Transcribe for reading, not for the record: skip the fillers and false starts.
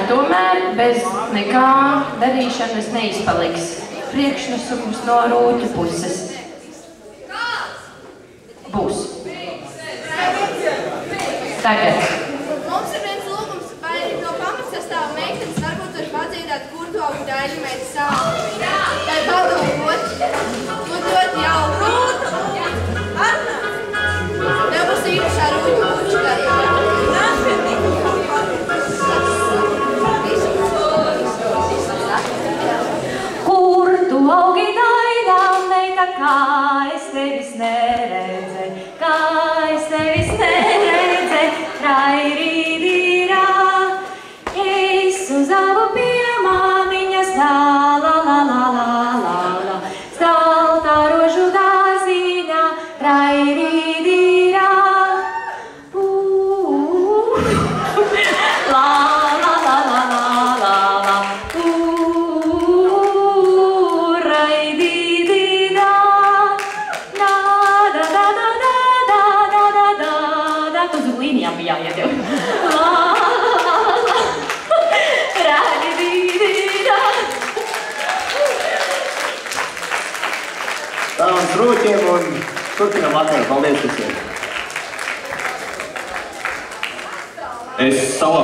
tomēr bez nekā darīšanas neizpaliks priekšnesums no rūķu puses. Būs. Tagad. Mums ir viens lūgums, vai no pamatsastāva meitenes varbūt var padziedāt kurdu augu daļu mēs sāku. Vai palūgot, tu dod jauku. Tev būs īpašā rūķu puču darība. Kur tu augi daļā, meita, kā es tevis neredzē, kā es tevis neredzē, rairīdīrā. Es uzavu pie māmiņas, la la la la la la la, staltā rožu dārziņā, rairīdīrā. La la la la la la la, raidīdīrā. Da da da da da da da da da da. Tu uz līnijām bija jāiet jau. Tālāk rūķiem un turpinām vakaru. Paldies visiem! Es savā